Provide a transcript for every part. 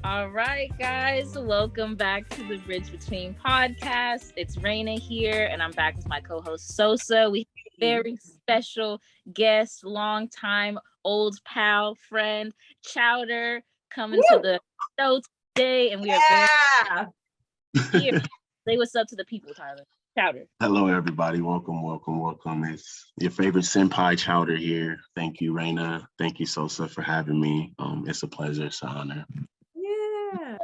All right, guys, welcome back to the Bridge Between podcast. It's Reina here, and I'm back with my co-host Sosa. We have a very special guest, long time old pal, friend, Chowder, coming to Woo! the show today, and we are very Yeah. here. Say what's up to the people, Tyler. Chowder. Hello, everybody. Welcome. It's your favorite senpai Chowder here. Thank you, Reina. Thank you, Sosa, for having me. It's a pleasure. It's an honor. Yeah.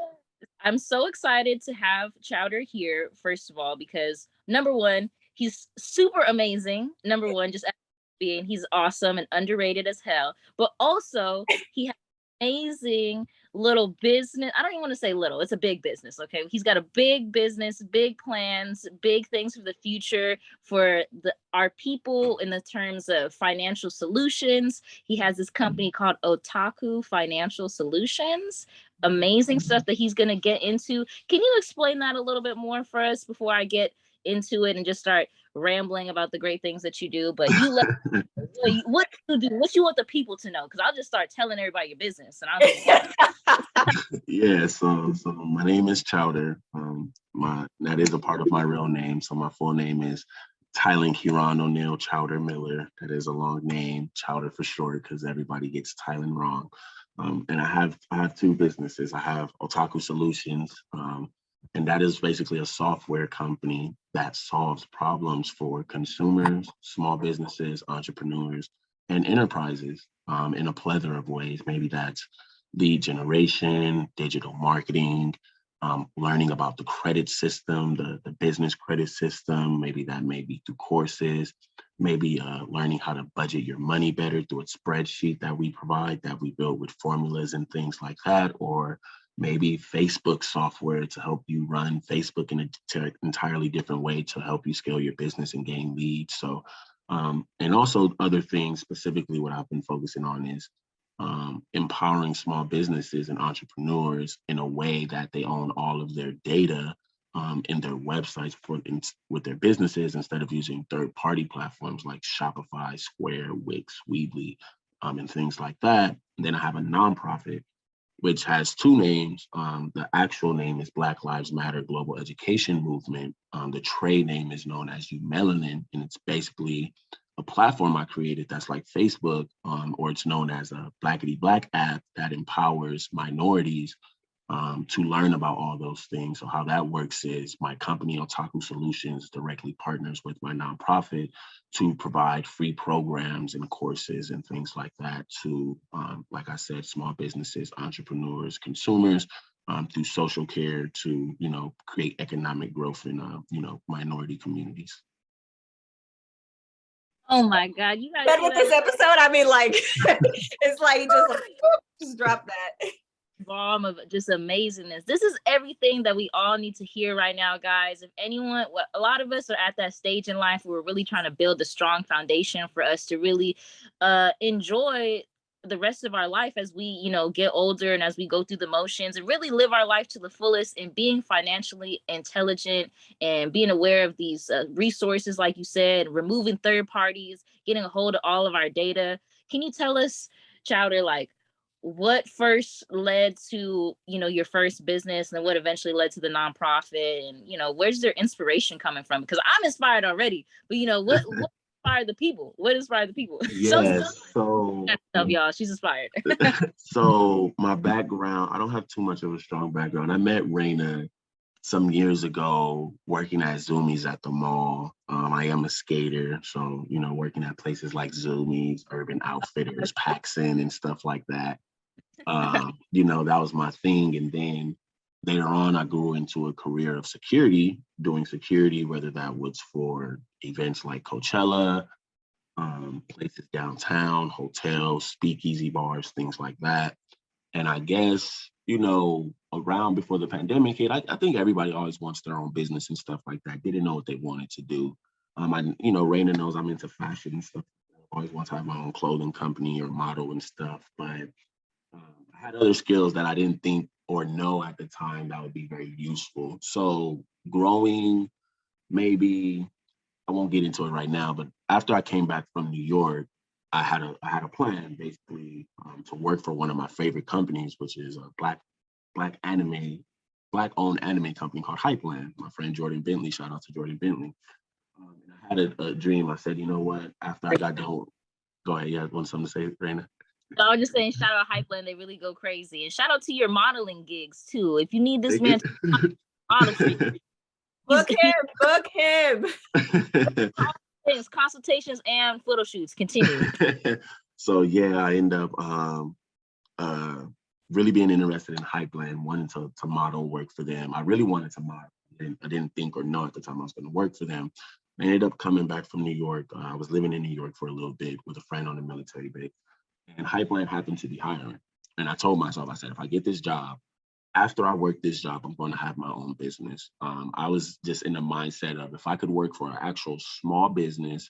I'm so excited to have Chowder here, first of all, because number one, he's super amazing. Number one, just as being, he's awesome and underrated as hell. But also, he has amazing little business. I don't even want to say little, it's a big business. Okay. He's got a big business, big plans, big things for the future for our people in the terms of financial solutions. He has this company called Otaku Financial Solutions. Amazing stuff that he's going to get into. Can you explain that a little bit more for us before I get into it and just start rambling about the great things that you do? But what you do, what you want the people to know, because I'll just start telling everybody your business and Yeah. So my name is Chowder. That is a part of my real name. So my full name is Tylen Kieran O'Neill Chowder Miller. That is a long name, Chowder for short, because everybody gets Tylen wrong. And I have two businesses. I have Otaku Solutions, and that is basically a software company that solves problems for consumers, small businesses, entrepreneurs, and enterprises in a plethora of ways. Maybe that's lead generation, digital marketing, learning about the credit system, the business credit system. Maybe that may be through courses, maybe learning how to budget your money better through a spreadsheet that we provide, that we build with formulas and things like that, or maybe Facebook software to help you run Facebook in an entirely different way to help you scale your business and gain leads. So, and also other things, specifically what I've been focusing on is empowering small businesses and entrepreneurs in a way that they own all of their data in their websites with their businesses, instead of using third-party platforms like Shopify, Square, Wix, Weebly, and things like that. And then I have a nonprofit which has two names. The actual name is Black Lives Matter Global Education Movement. The trade name is known as Melanin, and it's basically a platform I created that's like Facebook, or it's known as a Blackity Black app that empowers minorities to learn about all those things. So how that works is my company, Otaku Solutions, directly partners with my nonprofit to provide free programs and courses and things like that to, like I said, small businesses, entrepreneurs, consumers, through social care to, create economic growth in, minority communities. oh my God, you guys But with this episode, I mean, like, it's like just drop that. bomb of just amazingness. This is everything that we all need to hear right now, guys. If anyone, a lot of us are at that stage in life where we're really trying to build a strong foundation for us to really enjoy the rest of our life as we, get older and as we go through the motions and really live our life to the fullest, and being financially intelligent and being aware of these resources, like you said, removing third parties, getting a hold of all of our data. Can you tell us, Chowder, like, what first led to, your first business, and then what eventually led to the nonprofit, and, where's their inspiration coming from? Because I'm inspired already, but what inspired the people? What inspired the people? Yes. So y'all, she's inspired. So my background, I don't have too much of a strong background. I met Reina some years ago working at Zoomies at the mall. I am a skater, so working at places like Zoomies, Urban Outfitters, Paxson, and stuff like that. That was my thing. And then later on, I grew into a career of security, doing security, whether that was for events like Coachella, places downtown, hotels, speakeasy bars, things like that. And I guess, around before the pandemic hit, I think everybody always wants their own business and stuff like that. Didn't know what they wanted to do. Raina knows I'm into fashion and stuff. I always want to have my own clothing company or model and stuff. But I had other skills that I didn't think or know at the time that would be very useful. So growing, maybe I won't get into it right now, but after I came back from New York, I had a plan basically to work for one of my favorite companies, which is a Black black-owned anime company called Hypeland. My friend Jordan Bentley, shout out to Jordan Bentley. And I had a dream. I said, you know what? After I got done, go ahead. Yeah, want something to say, Reina? I was just saying, shout out Hypeland. They really go crazy. And shout out to your modeling gigs too. If you need this Thank man to model for you, Book him. things, consultations and photo shoots. Continue. So yeah, I end up uh, really being interested in Hypeland, wanting to model work for them. I really wanted to model. I didn't think or know at the time I was going to work for them. I ended up coming back from New York. I was living in New York for a little bit with a friend on a military base, and Hypeland happened to be hiring. And I told myself, I said, if I get this job, after I work this job, I'm going to have my own business. I was just in the mindset of if I could work for an actual small business,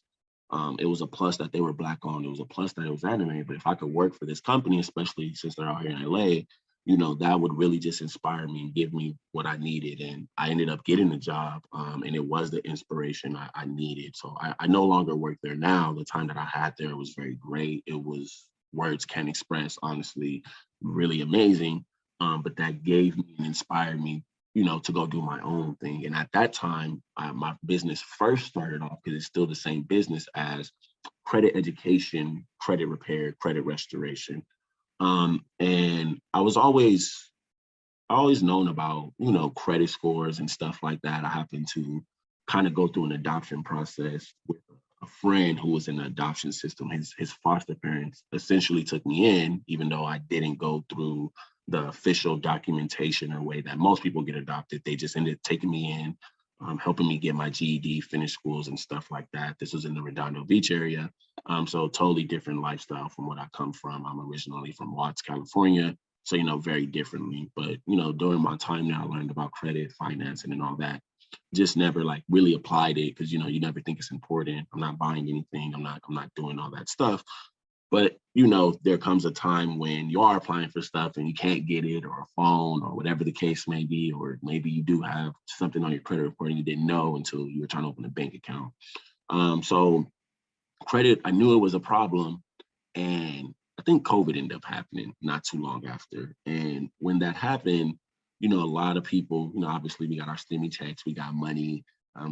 it was a plus that they were black owned. It was a plus that it was anime. But if I could work for this company, especially since they're out here in LA, that would really just inspire me and give me what I needed. And I ended up getting the job, and it was the inspiration I needed. So I no longer work there now. The time that I had there was very great. It was words can't express, honestly, really amazing. But that gave me and inspired me, to go do my own thing. And at that time, my business first started off, because it's still the same business, as credit education, credit repair, credit restoration. And I always known about, credit scores and stuff like that. I happened to kind of go through an adoption process with a friend who was in the adoption system. His foster parents essentially took me in, even though I didn't go through the official documentation or way that most people get adopted. They just ended up taking me in, helping me get my GED, finish schools and stuff like that. This was in the Redondo Beach area. So totally different lifestyle from what I come from. I'm originally from Watts, California. So, very differently. But, during my time there, I learned about credit, financing and all that. Just never like really applied it because, you never think it's important. I'm not buying anything. I'm not doing all that stuff. But, there comes a time when you are applying for stuff and you can't get it, or a phone, or whatever the case may be, or maybe you do have something on your credit report and you didn't know until you were trying to open a bank account. So credit, I knew it was a problem. And I think COVID ended up happening not too long after. And when that happened, a lot of people, obviously we got our stimmy checks, we got money.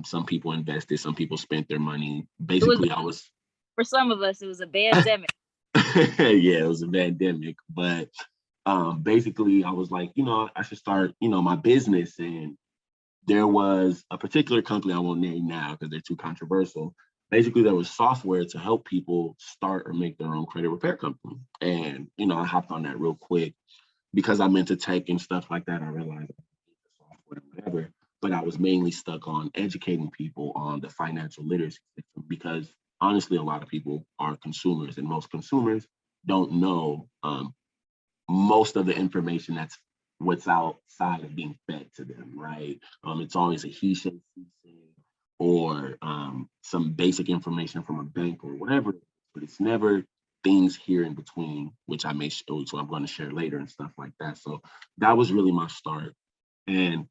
Some people invested, some people spent their money. Basically, For some of us, it was a pandemic. Yeah, it was a pandemic. But basically, I was like, I should start, my business. And there was a particular company I won't name now because they're too controversial. Basically, there was software to help people start or make their own credit repair company. And, I hopped on that real quick because I'm into tech and stuff like that. I realized software, whatever, but I was mainly stuck on educating people on the financial literacy system because honestly, a lot of people are consumers, and most consumers don't know most of the information that's what's outside of being fed to them, right? It's always a he said, she said, or some basic information from a bank or whatever, but it's never things here in between, which which I'm going to share later and stuff like that. So that was really my start. And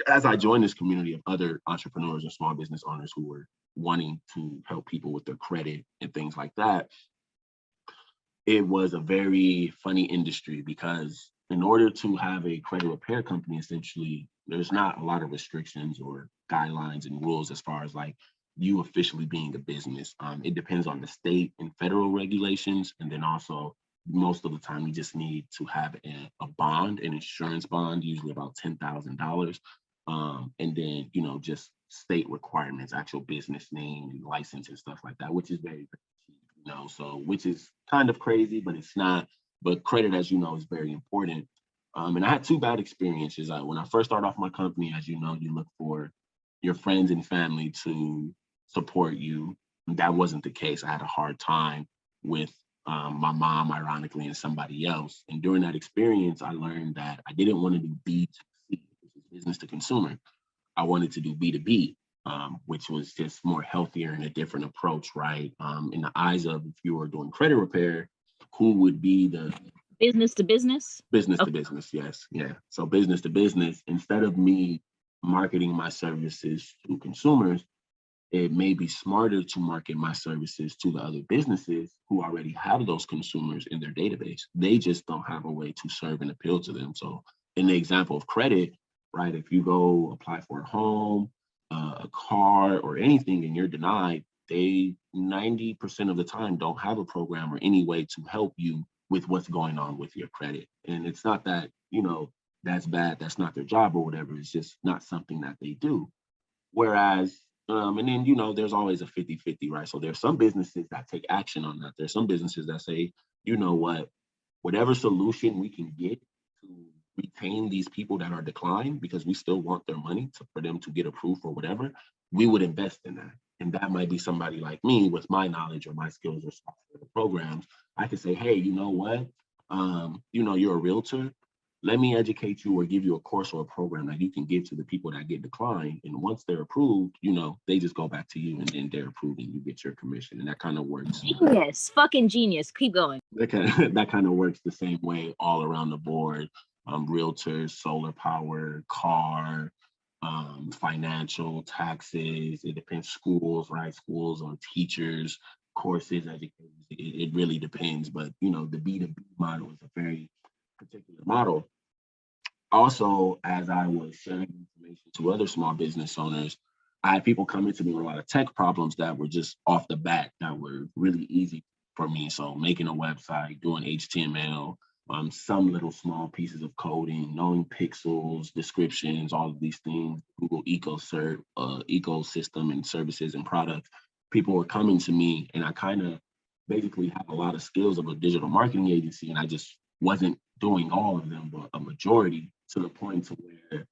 as I joined this community of other entrepreneurs and small business owners who were wanting to help people with their credit and things like that, it was a very funny industry because in order to have a credit repair company, essentially, there's not a lot of restrictions or guidelines and rules as far as like you officially being a business. It depends on the state and federal regulations. And then also most of the time you just need to have a bond, an insurance bond, usually about $10,000. And then, just state requirements, actual business name and license and stuff like that, which is very so which is kind of crazy, but it's not. But credit, as you know, is very important. And I had two bad experiences. When I first started off my company, as you know, you look for your friends and family to support you. That wasn't the case. I had a hard time with my mom, ironically, and somebody else. And during that experience, I learned that I didn't want to do B2C, which is business to consumer. I wanted to do B2B, which was just more healthier and a different approach, right? In the eyes of if you were doing credit repair, who would be the Business to business? business Okay. to business? Yes, yeah. So business to business, instead of me marketing my services to consumers, it may be smarter to market my services to the other businesses who already have those consumers in their database. They just don't have a way to serve and appeal to them. So in the example of credit, right? If you go apply for a home, a car, or anything, and you're denied, they 90% of the time don't have a program or any way to help you with what's going on with your credit. And it's not that, that's bad, that's not their job or whatever. It's just not something that they do. Whereas, and then, there's always a 50-50, right? So there's some businesses that take action on that. There's some businesses that say, you know what, whatever solution we can get to retain these people that are declined, because we still want their money for them to get approved or whatever, we would invest in that. And that might be somebody like me with my knowledge or my skills or software programs. I could say, hey, you know what? You're a realtor. Let me educate you or give you a course or a program that you can give to the people that get declined. And once they're approved, they just go back to you and then they're approved and you get your commission. And that kind of works. Genius, fucking genius. Keep going. That kind of works the same way all around the board. Realtors, solar power, car, financial, taxes. It depends. Schools, right? Schools on teachers, courses, educators. It really depends. But the B2B model is a very particular model. Also, as I was sharing information to other small business owners, I had people coming to me with a lot of tech problems that were just off the bat that were really easy for me. So making a website, doing HTML, some little small pieces of coding, knowing pixels, descriptions, all of these things, Google ecosystem and services and products. People were coming to me, and I kind of basically have a lot of skills of a digital marketing agency, and I just wasn't doing all of them, but a majority, to the point to where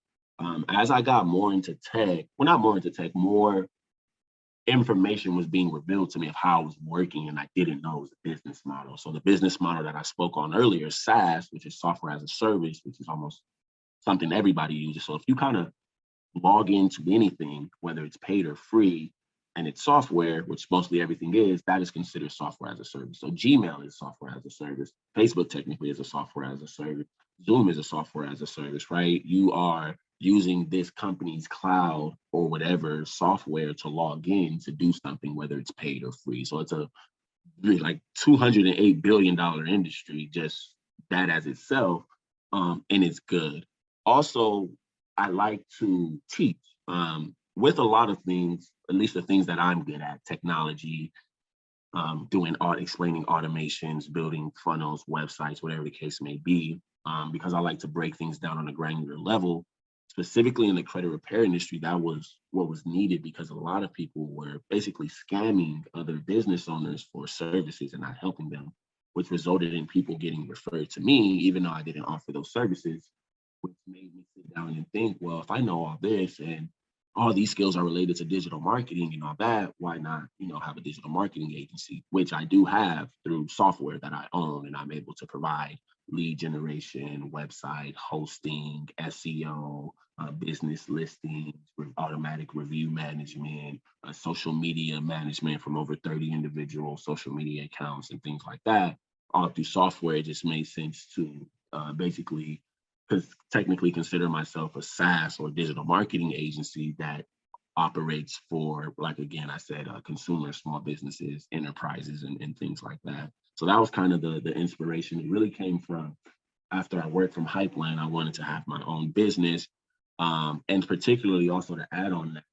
as I got more into tech, well, not more into tech, more information was being revealed to me of how it was working, and I didn't know it was a business model. So the business model that I spoke on earlier, SaaS, which is software as a service, which is almost something everybody uses. So if you kind of log into anything, whether it's paid or free, and it's software, which mostly everything is, that is considered software as a service. So Gmail is software as a service. Facebook technically is a software as a service. Zoom is a software as a service, right? You are using this company's cloud or whatever software to log in to do something, whether it's paid or free. So it's a really like $208 billion industry, just that as itself, and it's good. Also, I like to teach with a lot of things, at least the things that I'm good at, technology, explaining automations, building funnels, websites, whatever the case may be, because I like to break things down on a granular level. Specifically in the credit repair industry, that was what was needed, because a lot of people were basically scamming other business owners for services and not helping them, which resulted in people getting referred to me, even though I didn't offer those services, which made me sit down and think, well, if I know all this and all these skills are related to digital marketing and all that, why not, have a digital marketing agency, which I do have through software that I own, and I'm able to provide lead generation, website hosting, SEO, business listings, automatic review management, social media management from over 30 individual social media accounts and things like that. All through software, it just made sense to basically technically consider myself a SaaS or digital marketing agency that operates for, like, again, I said, consumers, small businesses, enterprises, and things like that. So that was kind of the inspiration. It really came from after I worked from Hypeline, I wanted to have my own business. And particularly also to add on that,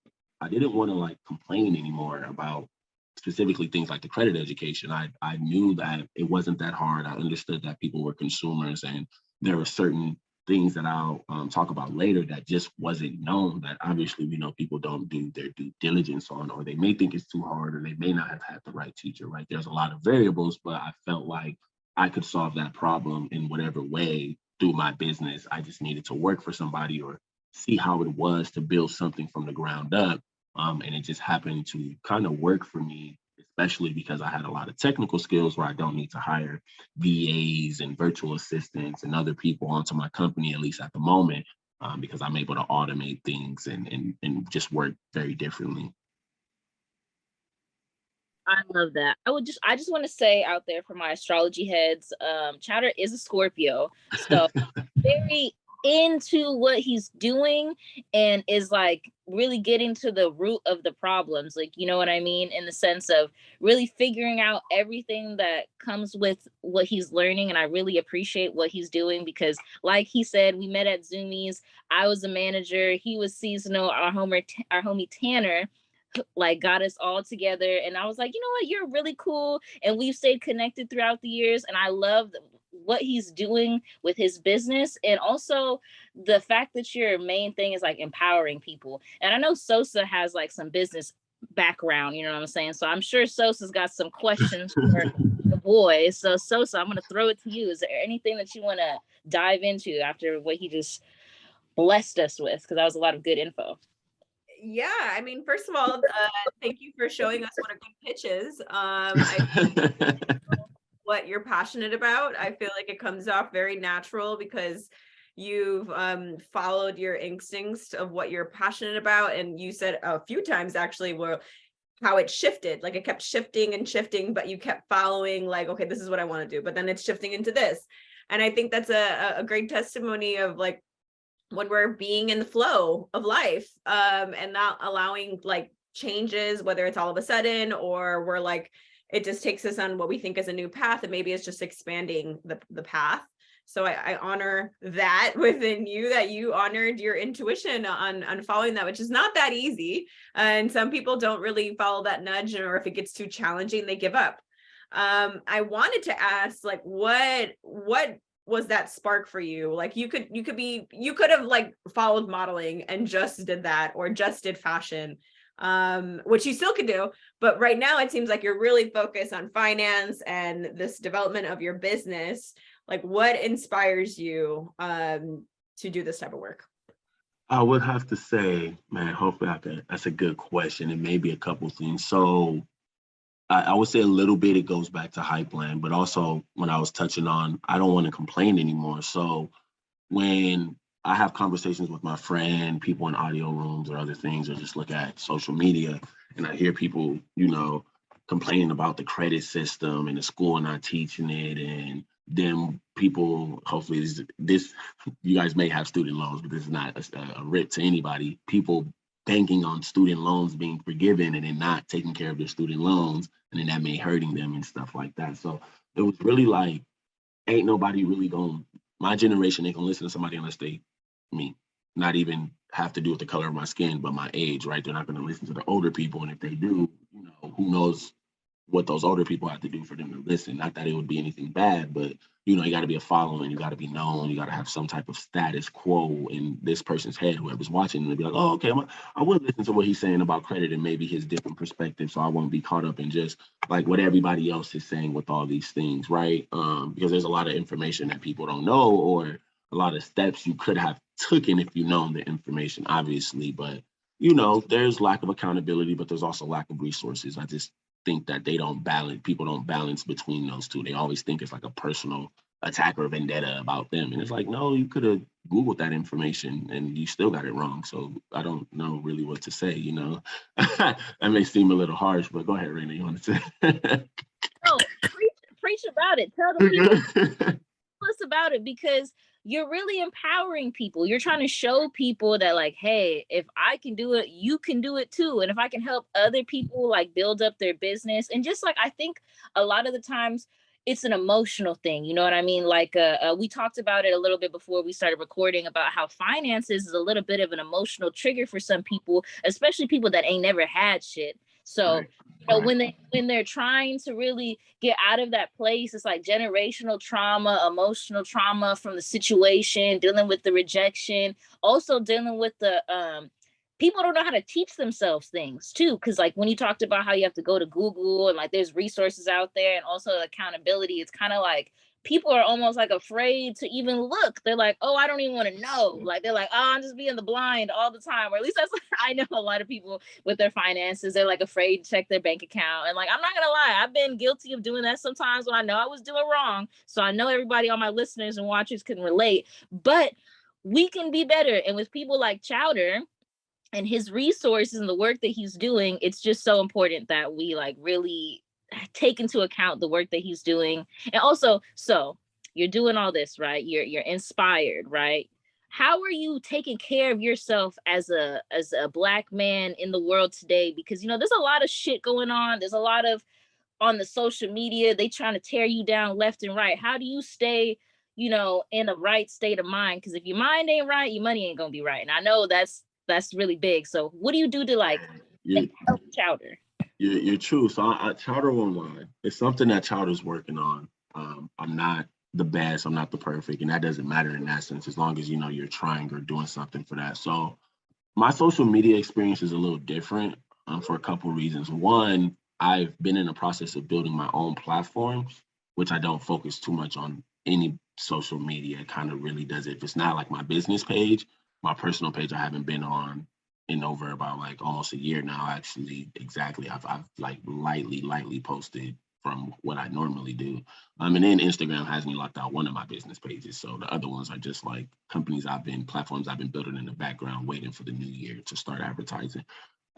I didn't want to like complain anymore about specifically things like the credit education. I knew that it wasn't that hard. I understood that people were consumers, and there were certain things that I'll talk about later that just wasn't known, that obviously we know people don't do their due diligence on, or they may think it's too hard, or they may not have had the right teacher, right? There's a lot of variables, but I felt like I could solve that problem in whatever way through my business. I just needed to work for somebody or see how it was to build something from the ground up. And it just happened to kind of work for me, especially because I had a lot of technical skills where I don't need to hire VAs and virtual assistants and other people onto my company, at least at the moment, because I'm able to automate things and just work very differently. I love that. I just want to say out there for my astrology heads, Chowder is a Scorpio, so very into what he's doing and is like really getting to the root of the problems, like, you know what I mean, in the sense of really figuring out everything that comes with what he's learning. And I really appreciate what he's doing because, like he said, we met at Zoomies. I was a manager, he was seasonal. Our homie Tanner like got us all together, and I was like, you know what, you're really cool, and we've stayed connected throughout the years. And I love what he's doing with his business, and also the fact that your main thing is like empowering people. And I know Sosa has like some business background, you know what I'm saying, so I'm sure Sosa's got some questions for the boys. So Sosa, I'm going to throw it to you. Is there anything that you want to dive into after what he just blessed us with, because that was a lot of good info? Yeah, I mean, first of all, thank you for showing us what a good pitch is. What you're passionate about. I feel like it comes off very natural because you've followed your instincts of what you're passionate about. And you said a few times actually where how it shifted, like it kept shifting and shifting, but you kept following like, okay, this is what I want to do, but then it's shifting into this. And I think that's a great testimony of like when we're being in the flow of life, and not allowing like changes, whether it's all of a sudden or we're like, it just takes us on what we think is a new path, and maybe it's just expanding the path. So I honor that within you, that you honored your intuition on following that, which is not that easy. And some people don't really follow that nudge, or if it gets too challenging, they give up. I wanted to ask, like, what was that spark for you? Like you could have like followed modeling and just did that, or just did fashion, which you still could do, but right now it seems like you're really focused on finance and this development of your business. Like what inspires you to do this type of work? I would have to say, man, hopefully that's a good question, and maybe a couple things. So I would say a little bit it goes back to Hype Land, but also when I was touching on, I don't want to complain anymore. So when I have conversations with my friend, people in audio rooms or other things, or just look at social media, and I hear people, complaining about the credit system and the school not teaching it, and then people, hopefully this you guys may have student loans, but this is not a rip to anybody. People banking on student loans being forgiven and then not taking care of their student loans, and then that may hurting them and stuff like that. So it was really like, ain't nobody really going, my generation ain't gonna listen to somebody unless they, me, not even have to do with the color of my skin, but my age, right? They're not gonna listen to the older people. And if they do, who knows what those older people have to do for them to listen. Not that it would be anything bad, but you got to be a following, you got to be known, you got to have some type of status quo in this person's head, whoever's watching, and they'll be like, oh, okay, I would listen to what he's saying about credit and maybe his different perspective, so I won't be caught up in just like what everybody else is saying with all these things, right? Because there's a lot of information that people don't know, or a lot of steps you could have taken if you known the information, obviously, but there's lack of accountability, but there's also lack of resources. I just think that people don't balance between those two. They always think it's like a personal attack or vendetta about them. And it's like, no, you could have Googled that information and you still got it wrong. So I don't know really what to say, That may seem a little harsh, but go ahead, Reina, you want to say? Oh, preach about it. Tell the people us about it, because you're really empowering people. You're trying to show people that like, hey, if I can do it, you can do it too. And if I can help other people like build up their business, and just like, I think a lot of the times it's an emotional thing, you know what I mean? Like we talked about it a little bit before we started recording about how finances is a little bit of an emotional trigger for some people, especially people that ain't never had shit. So when they're trying to really get out of that place, it's like generational trauma, emotional trauma from the situation, dealing with the rejection, also dealing with the people don't know how to teach themselves things too. Cause like when you talked about how you have to go to Google and like there's resources out there, and also accountability, it's kind of like people are almost like afraid to even look. They're like, oh, I don't even want to know. Like they're like, oh, I'm just being the blind all the time. Or at least that's I know a lot of people with their finances. They're like afraid to check their bank account. And like, I'm not gonna lie, I've been guilty of doing that sometimes when I know I was doing wrong. So I know everybody, all my listeners and watchers can relate, but we can be better. And with people like Chowder and his resources and the work that he's doing, it's just so important that we like really take into account the work that he's doing. And also, so you're doing all this, right? You're inspired, right? how are you taking care of yourself as a Black man in the world today? Because there's a lot of shit going on. There's a lot of on the social media, they trying to tear you down left and right. How do you stay, in a right state of mind? Because if your mind ain't right, your money ain't gonna be right. And I know that's really big. So what do you do to like You, help Chowder? you're true. So Chowder Online, it's something that Chowder's working on. I'm not the best, I'm not the perfect, and that doesn't matter in that sense, as long as you're trying or doing something for that. So my social media experience is a little different for a couple reasons. One, I've been in the process of building my own platforms, which I don't focus too much on any social media. It kind of really does it. If it's not like my business page, my personal page, I haven't been on in over about like almost a year now. Actually, exactly. I've like lightly posted from what I normally do. And then Instagram has me locked out one of my business pages. So the other ones are just like platforms I've been building in the background, waiting for the new year to start advertising.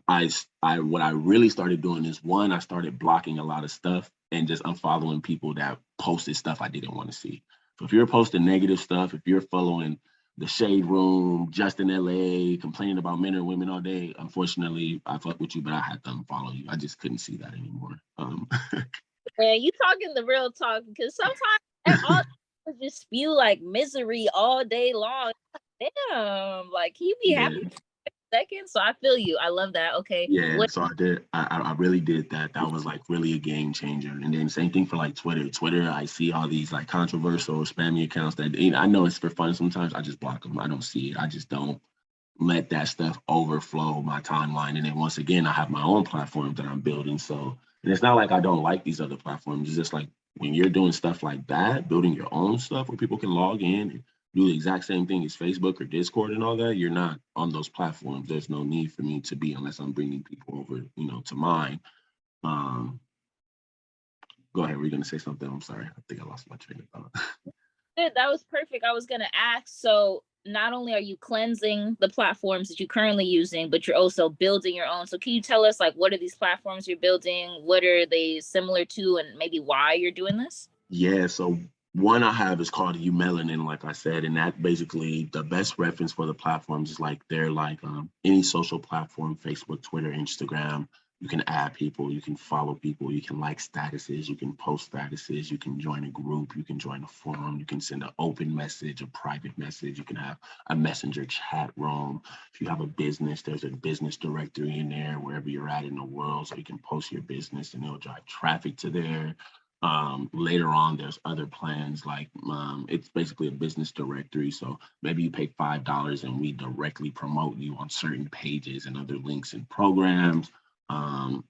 What I really started doing is, one, I started blocking a lot of stuff and just unfollowing people that posted stuff I didn't want to see. So if you're posting negative stuff, if you're following the Shade Room, just in LA, complaining about men or women all day, unfortunately, I fuck with you, but I had to unfollow you. I just couldn't see that anymore. Man, you talking the real talk, because sometimes all just spew like misery all day long. Damn, like he be Yeah. happy for a second. So I feel you. I love that. Okay. Yeah, so I did. I really did that. That was like really a game changer. And then same thing for like Twitter. Twitter, I see all these like controversial spammy accounts that I know it's for fun sometimes. I just block them. I don't see it. I just don't let that stuff overflow my timeline. And then once again, I have my own platform that I'm building. So, and it's not like I don't like these other platforms. It's just like when you're doing stuff like that, building your own stuff where people can log in and do the exact same thing as Facebook or Discord and all that, you're not on those platforms. There's no need for me to be unless I'm bringing people over, to mine. Um, Go ahead. Were you going to say something? I'm sorry. I think I lost my train of thought. That was perfect. I was gonna ask. So not only are you cleansing the platforms that you're currently using, but you're also building your own. So can you tell us like what are these platforms you're building? What are they similar to, and maybe why you're doing this? Yeah, so one I have is called U Melanin, like I said, and that basically the best reference for the platforms is like they're like any social platform, Facebook, Twitter, Instagram. You can add people, you can follow people, you can like statuses, you can post statuses, you can join a group, you can join a forum, you can send an open message, a private message, you can have a messenger chat room. If you have a business, there's a business directory in there wherever you're at in the world, so you can post your business and it'll drive traffic to there. Later on, there's other plans like it's basically a business directory. So maybe you pay $5 and we directly promote you on certain pages and other links and programs.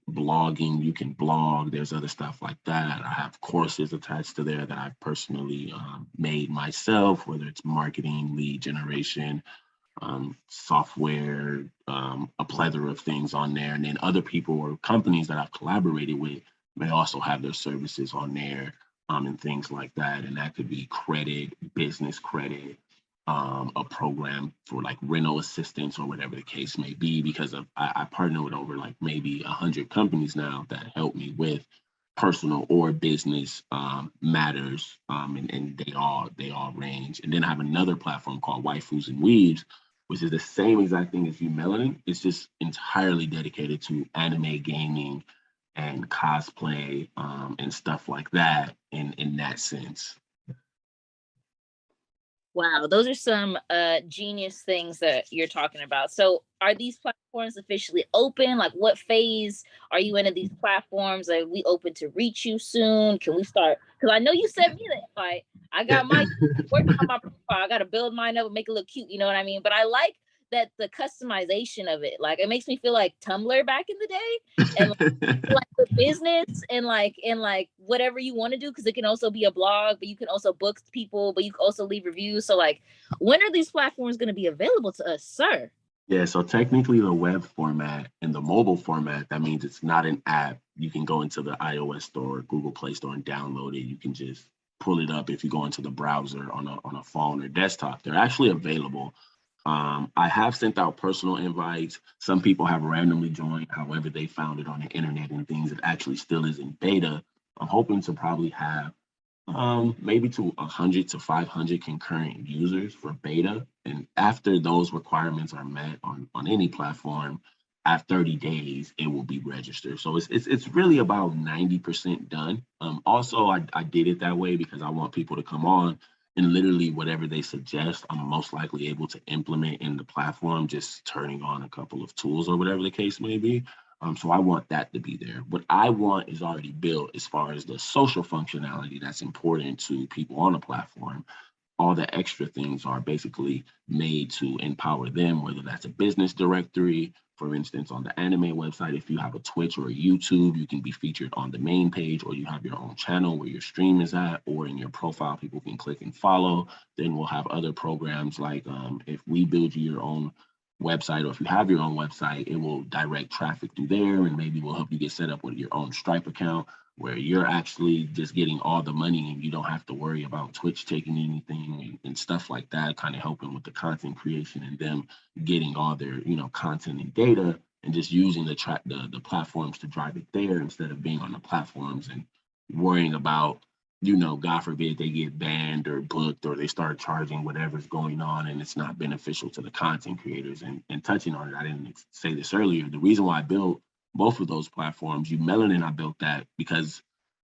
Blogging, you can blog. There's other stuff like that. I have courses attached to there that I've personally made myself, whether it's marketing, lead generation, software, a plethora of things on there. And then other people or companies that I've collaborated with may also have their services on there and things like that. And that could be credit, business credit, a program for like rental assistance or whatever the case may be, because I partner with over like maybe 100 companies now that help me with personal or business matters, and they all range. And then I have another platform called Waifus and Weaves, which is the same exact thing as You Melanin. It's just entirely dedicated to anime gaming and cosplay and stuff like that. In that sense. Wow, those are some genius things that you're talking about. So are these platforms officially open? Like what phase are you in these platforms? Are we open to reach you soon? Can we start? Because I know you sent me the invite. I got my working on my profile. I got to build mine up and make it look cute. You know what I mean? But I like that the customization of it. Like it makes me feel like Tumblr back in the day. And like the business and whatever you want to do, because it can also be a blog, but you can also book people, but you can also leave reviews. So like when are these platforms going to be available to us, sir? Yeah, so technically the web format and the mobile format, that means it's not an app. You can go into the iOS store, Google Play Store and download it. You can just pull it up if you go into the browser on a phone or desktop. They're actually available. I have sent out personal invites. Some people have randomly joined, however they found it on the internet and things. It actually still is in beta. I'm hoping to probably have Maybe to 100 to 500 concurrent users for beta. And after those requirements are met on any platform, at 30 days, it will be registered. So it's really about 90% done. Also, I did it that way because I want people to come on and literally whatever they suggest, I'm most likely able to implement in the platform, just turning on a couple of tools or whatever the case may be. So I want that to be there. What I want is already built as far as the social functionality that's important to people on a platform. All the extra things are basically made to empower them, whether that's a business directory. For instance, on the anime website, if you have a Twitch or a YouTube, you can be featured on the main page, or you have your own channel where your stream is at, or in your profile, people can click and follow. Then we'll have other programs like if we build you your own website, or if you have your own website, it will direct traffic through there, and maybe we'll help you get set up with your own Stripe account where you're actually just getting all the money and you don't have to worry about Twitch taking anything and stuff like that, kind of helping with the content creation and them getting all their, content and data and just using the platforms to drive it there instead of being on the platforms and worrying about, God forbid they get banned or booked or they start charging whatever's going on and it's not beneficial to the content creators. And touching on it, I didn't say this earlier. The reason why I built both of those platforms, you Melanin, I built that because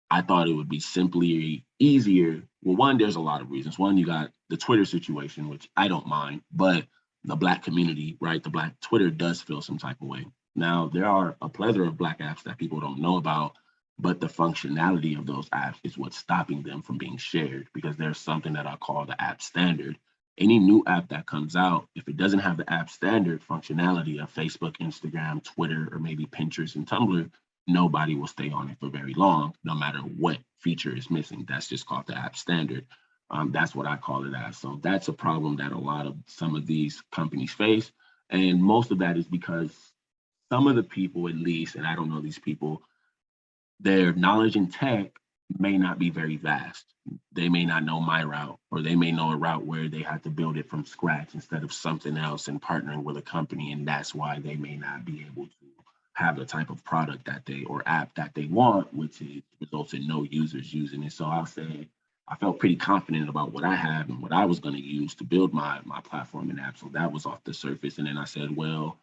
I thought it would be simply easier. Well, one, there's a lot of reasons. One, you got the Twitter situation, which I don't mind, but the Black community, right? The Black Twitter does feel some type of way. Now, there are a plethora of Black apps that people don't know about, but the functionality of those apps is what's stopping them from being shared because there's something that I call the app standard. Any new app that comes out, if it doesn't have the app standard functionality of Facebook, Instagram, Twitter, or maybe Pinterest and Tumblr, nobody will stay on it for very long, no matter what feature is missing. That's just called the app standard. That's what I call it as. So that's a problem that a lot of some of these companies face. And most of that is because some of the people, at least, and I don't know these people, their knowledge in tech may not be very vast. They may not know my route, or they may know a route where they have to build it from scratch instead of something else and partnering with a company. And that's why they may not be able to have the type of product that they or app that they want, which is, results in no users using it. So I'll say I felt pretty confident about what I have and what I was going to use to build my platform and app. So that was off the surface. And then I said, well,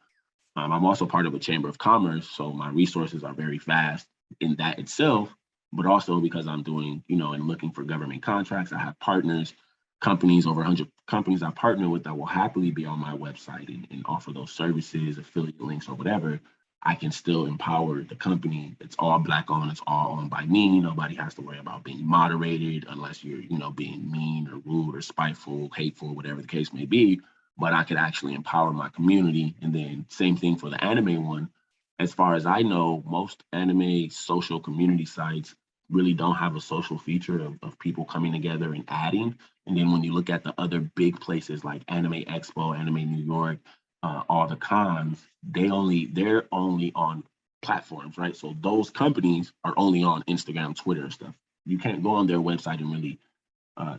I'm also part of a chamber of commerce, so my resources are very vast in that itself, but also because I'm doing, and looking for government contracts, I have partners, companies, over 100 companies I partner with that will happily be on my website and offer those services, affiliate links, or whatever. I can still empower the company. It's all Black owned, it's all owned by me. Nobody has to worry about being moderated unless you're, being mean or rude or spiteful, hateful, whatever the case may be, but I could actually empower my community. And then same thing for the anime one. As far as I know, most anime social community sites really don't have a social feature of people coming together and adding. And then when you look at the other big places like Anime Expo, Anime New York, all the cons, they're only on platforms, right? So those companies are only on Instagram, Twitter, and stuff. You can't go on their website and really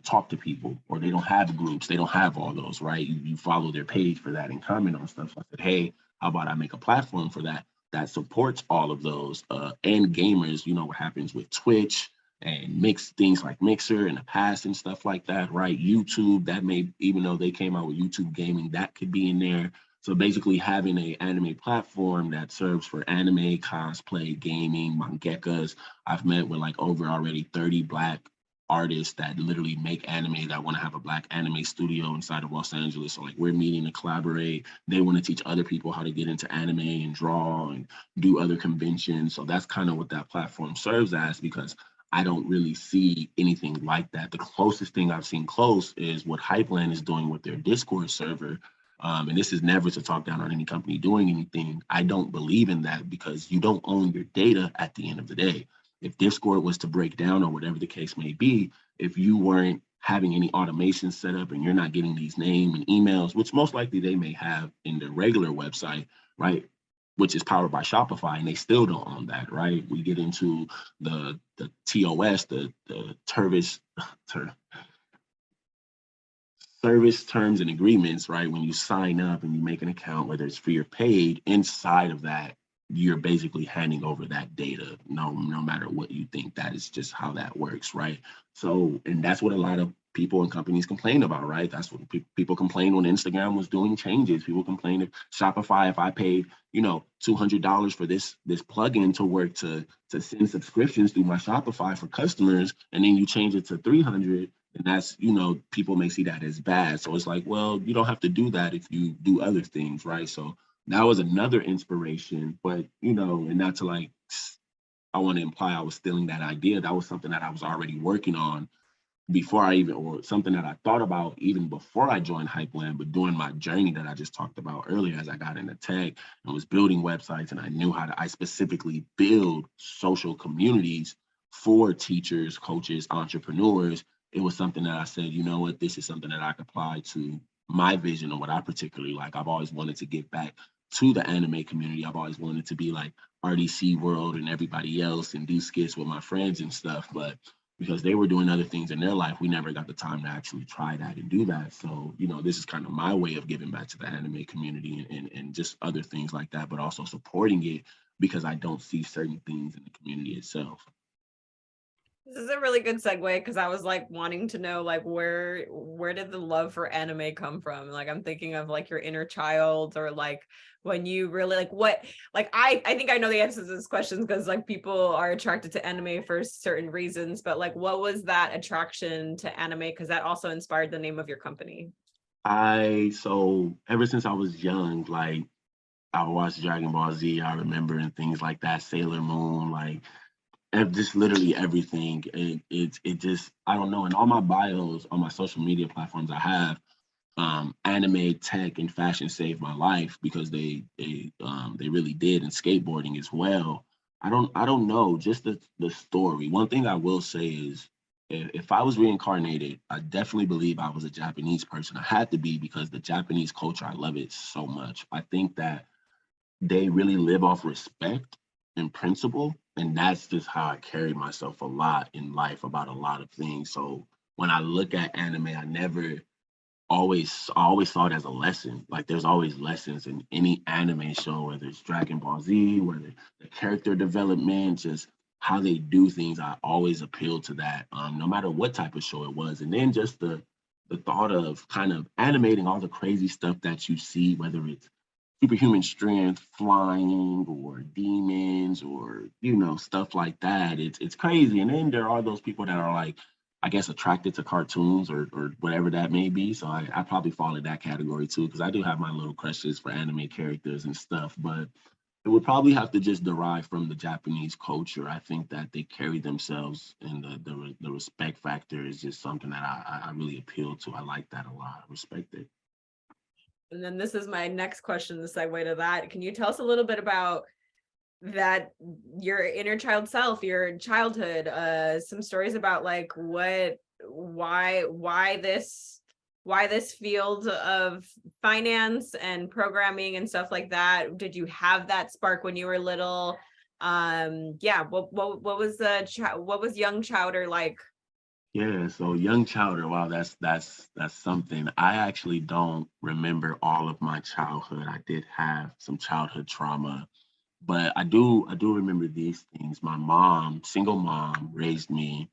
talk to people, or they don't have groups. They don't have all those, right? You follow their page for that and comment on stuff. So I said, hey, how about I make a platform for that supports all of those and gamers. You know what happens with Twitch and mix things like Mixer in the past and stuff like that, right? YouTube, that may, even though they came out with YouTube gaming, that could be in there. So basically having a anime platform that serves for anime, cosplay, gaming, mangekas. I've met with like over already 30 Black artists that literally make anime that want to have a Black anime studio inside of Los Angeles. So like we're meeting to collaborate. They want to teach other people how to get into anime and draw and do other conventions. So that's kind of what that platform serves as, because I don't really see anything like that. The closest thing I've seen close is what Hypeland is doing with their Discord server. And this is never to talk down on any company doing anything. I don't believe in that because you don't own your data at the end of the day. If Discord was to break down or whatever the case may be, if you weren't having any automation set up and you're not getting these name and emails, which most likely they may have in their regular website, right? Which is powered by Shopify, and they still don't own that, right? We get into the TOS, the service terms and agreements, right? When you sign up and you make an account, whether it's free or paid, inside of that, you're basically handing over that data, no matter what you think. That is just how that works, right? So, and that's what a lot of people and companies complain about, right? That's what people complain when Instagram was doing changes. People complain if Shopify, if I paid, $200 for this plugin to work to send subscriptions through my Shopify for customers, and then you change it to 300, and that's, people may see that as bad. So it's like, well, you don't have to do that if you do other things, right? So that was another inspiration, but and not to like, I want to imply I was stealing that idea. That was something that I was already working on before I even, or something that I thought about even before I joined Hypeland, but during my journey that I just talked about earlier, as I got into tech and was building websites, and I knew I specifically build social communities for teachers, coaches, entrepreneurs. It was something that I said, you know what, this is something that I could apply to my vision and what I particularly like. I've always wanted to give back to the anime community. I've always wanted to be like RDC World and everybody else and do skits with my friends and stuff. But because they were doing other things in their life, we never got the time to actually try that and do that. So, this is kind of my way of giving back to the anime community and just other things like that, but also supporting it because I don't see certain things in the community itself. This is a really good segue because I was like wanting to know like where did the love for anime come from? Like I'm thinking of like your inner child, or like when you really like what, like I think I know the answers to this question because like people are attracted to anime for certain reasons, but like what was that attraction to anime? Because that also inspired the name of your company. So ever since I was young, like I watched Dragon Ball Z, I remember, and things like that, Sailor Moon, like just literally everything. It just, I don't know. In all my bios on my social media platforms, I have anime, tech, and fashion saved my life because they really did, and skateboarding as well. I don't know, just the story. One thing I will say is, if I was reincarnated, I definitely believe I was a Japanese person. I had to be, because the Japanese culture, I love it so much. I think that they really live off respect and principle. And that's just how I carry myself a lot in life about a lot of things. So when I look at anime, I always saw it as a lesson. Like there's always lessons in any anime show, whether it's Dragon Ball Z, whether the character development, just how they do things. I always appealed to that, no matter what type of show it was. And then just the thought of kind of animating all the crazy stuff that you see, whether it's superhuman strength, flying, or demons, or stuff like that. It's crazy. And then there are those people that are like, I guess, attracted to cartoons or whatever that may be. So I probably fall in that category too, because I do have my little crushes for anime characters and stuff. But it would probably have to just derive from the Japanese culture. I think that they carry themselves, and the respect factor is just something that I really appeal to. I like that a lot. I respect it. And then this is my next question, the segue to that. Can you tell us a little bit about that, your inner child self, your childhood, some stories about like why this field of finance and programming and stuff like that? Did you have that spark when you were little? Yeah, what was young Chowder like? Yeah, so young Chowder, wow, that's something. I actually don't remember all of my childhood. I did have some childhood trauma, but I do remember these things. My mom, single mom, raised me,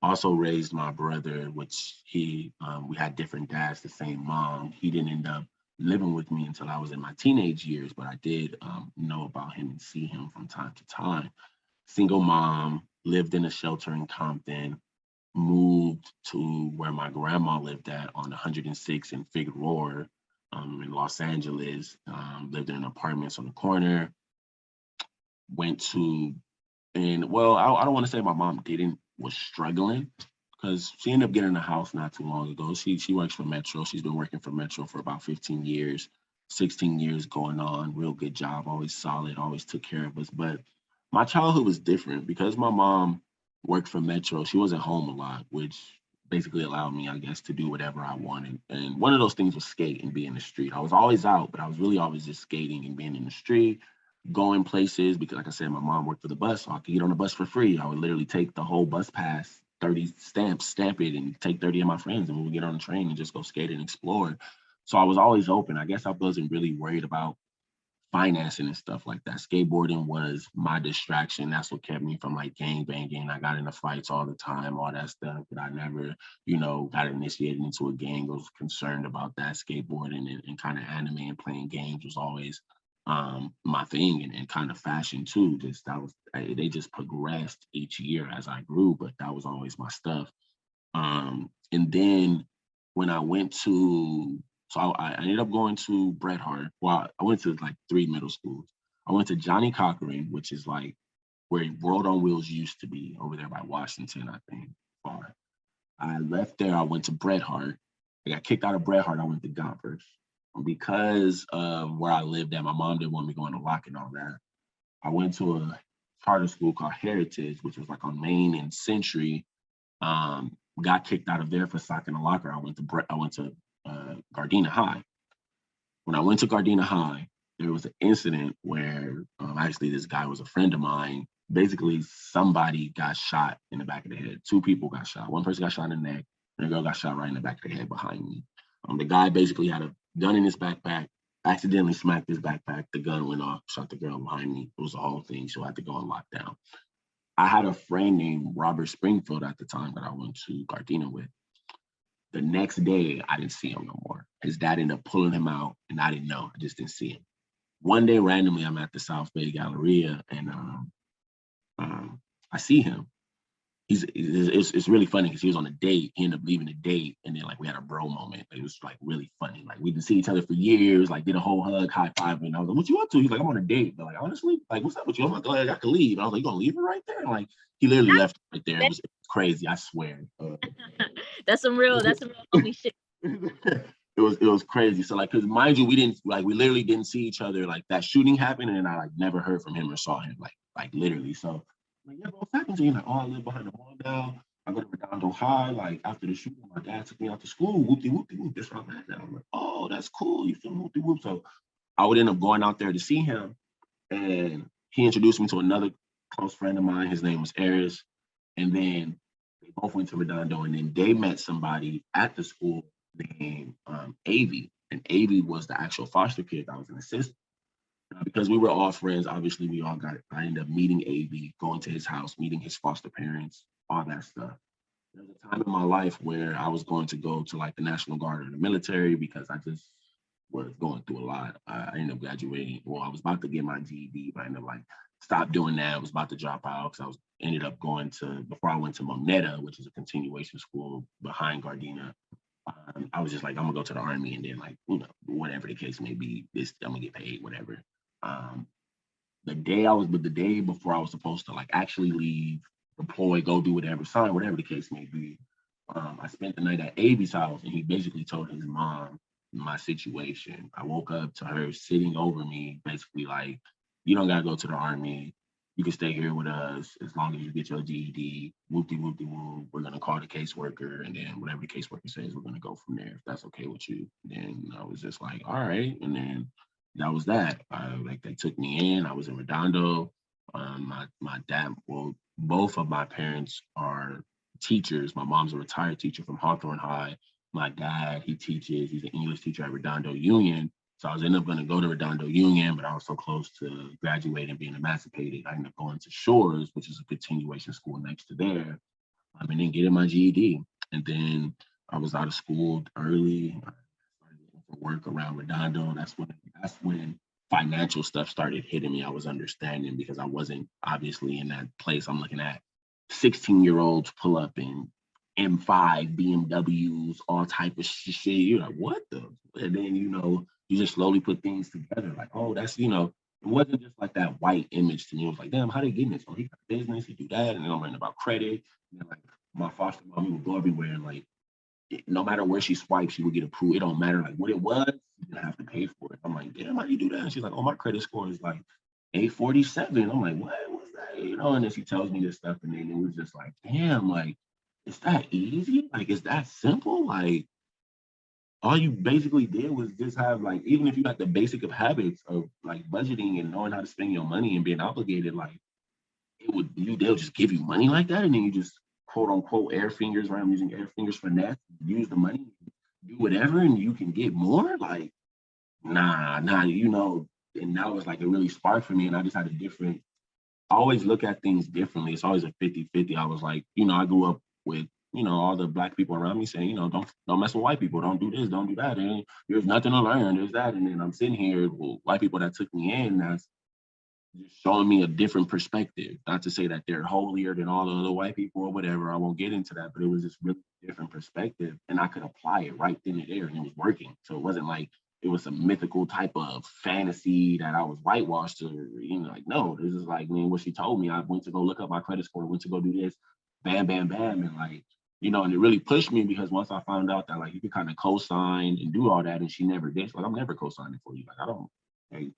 also raised my brother, which we had different dads, the same mom. He didn't end up living with me until I was in my teenage years, but I did know about him and see him from time to time. Single mom, lived in a shelter in Compton, moved to where my grandma lived at on 106 in Figueroa, in Los Angeles. Lived in apartments on the corner. Went to, and well, I don't want to say my mom didn't, was struggling, because she ended up getting a house not too long ago. She works for Metro. She's been working for Metro for about 15 years, 16 years going on. Real good job, always solid, always took care of us. But my childhood was different because my mom worked for Metro. She wasn't home a lot, which basically allowed me, I guess, to do whatever I wanted. And one of those things was skate and be in the street. I was always out, but I was really always just skating and being in the street, going places, because like I said, my mom worked for the bus, so I could get on the bus for free. I would literally take the whole bus pass, 30 stamps, stamp it, and take 30 of my friends, and we would get on the train and just go skate and explore. So I was always open. I guess I wasn't really worried about financing and stuff like that. Skateboarding was my distraction. That's what kept me from like gang banging. I got into fights all the time, all that stuff, but I never, got initiated into a gang. I was concerned about that. Skateboarding and kind of anime and playing games was always my thing, and kind of fashion too. They just progressed each year as I grew, but that was always my stuff. And then when I went to, so I ended up going to Bret Hart. Well, I went to like 3 middle schools. I went to Johnny Cochran, which is like where World on Wheels used to be, over there by Washington, I think. Far. I left there. I went to Bret Hart. I got kicked out of Bret Hart. I went to Gompers. Because of where I lived at, my mom didn't want me going to Lock and all that. I went to a charter school called Heritage, which was like on Main and Century. Got kicked out of there for sock in a locker. I went to Gardena High. When I went to Gardena High, there was an incident where actually this guy was a friend of mine. Basically, somebody got shot in the back of the head. 2 people got shot. One person got shot in the neck, and a girl got shot right in the back of the head behind me. The guy basically had a gun in his backpack, accidentally smacked his backpack. The gun went off, shot the girl behind me. It was a whole thing. So I had to go on lockdown. I had a friend named Robert Springfield at the time that I went to Gardena with. The next day, I didn't see him no more. His dad ended up pulling him out, and I didn't know. I just didn't see him. One day, randomly, I'm at the South Bay Galleria, and I see him. It's really funny because he was on a date. He ended up leaving the date, and then like we had a bro moment. It was like really funny. Like we didn't see each other for years. Like did a whole hug, high five, and I was like, "What you up to?" He's like, "I'm on a date." But like honestly, like what's up with you? I'm like, "Oh, I got to leave." And I was like, "You gonna leave it right there?" And like he literally left right there. It was crazy. I swear. That's some real homie shit. It was crazy. So like, cause mind you, we literally didn't see each other. Like that shooting happened, and I like never heard from him or saw him. Like literally. So like, yeah, what's happened to you? Like, oh, I live behind the mall now. I go to Redondo High. Like after the shooting, my dad took me out to school. Whoopty whoopty whoop. That's where I'm at now. I'm like, oh, that's cool. You feel whoopty whoop. So I would end up going out there to see him, and he introduced me to another close friend of mine. His name was Eris, and then they both went to Redondo, and then they met somebody at the school named Avi, and Avi was the actual foster kid that was an assistant. Because we were all friends, obviously I ended up meeting AV, going to his house, meeting his foster parents, all that stuff. There was a time in my life where I was going to go to like the National Guard or the military because I just was going through a lot. I ended up graduating. Well, I was about to get my GED, but I ended up like stopped doing that. I was about to drop out because ended up going to, before I went to Moneta, which is a continuation school behind Gardena. I was just like, I'm gonna go to the Army, and then like, whatever the case may be, I'm gonna get paid, whatever. Um, the day before I was supposed to like actually leave, deploy, go do whatever, sign, whatever the case may be. I spent the night at Avi's house, and he basically told his mom my situation. I woke up to her sitting over me, basically like, you don't gotta go to the Army. You can stay here with us as long as you get your GED. Whoopty whoopty whoop. We're gonna call the caseworker, and then whatever the caseworker says, we're gonna go from there. If that's okay with you. Then I was just like, all right. And then that was that. Like they took me in. I was in Redondo. My dad, well, both of my parents are teachers. My mom's a retired teacher from Hawthorne High. My dad, he's an English teacher at Redondo Union. So I was ended up going to go to Redondo Union, but I was so close to graduating and being emancipated. I ended up going to Shores, which is a continuation school next to there, and then getting my GED. And then I was out of school early. I started looking for work around Redondo. That's when financial stuff started hitting me. I was understanding because I wasn't obviously in that place. I'm looking at 16-year-olds pull up in M5 BMWs, all type of shit. You're like, what the? And then you just slowly put things together. Like, oh, it wasn't just like that white image to me. It was like, damn, how they getting this? Oh, he got a business, he do that, and then I'm learning about credit. And then like my foster mom, we would go everywhere, and like no matter where she swiped, she would get approved. It don't matter like what it was, you didn't have to pay for it. I'm like, damn, how do you do that? And she's like, oh, my credit score is like 847. I'm like, what was that? And then she tells me this stuff, and then it was just like, damn, like, is that easy? Like, is that simple? Like, all you basically did was just have like, even if you got the basic of habits of like budgeting and knowing how to spend your money and being obligated, like they'll just give you money like that, and then you just quote unquote air fingers, right? I'm using air fingers for that. Use the money, do whatever, and you can get more. Like, nah. And that was like, it really sparked for me. And I just had a different, I always look at things differently. It's always a 50-50. I was like, I grew up with, all the black people around me saying, don't mess with white people. Don't do this, don't do that. And there's nothing to learn. There's that. And then I'm sitting here with white people that took me in, that's just showing me a different perspective. Not to say that they're holier than all the other white people or whatever. I won't get into that, but it was just really different perspective, and I could apply it right then and there, and it was working. So it wasn't like it was a mythical type of fantasy that I was whitewashed, or like, no, this is like, man, what she told me. I went to go look up my credit score, went to go do this, bam, bam, bam, and like, and it really pushed me, because once I found out that like you could kind of co-sign and do all that, and she never did. Like, I'm never co-signing for you. Like, I don't. Like,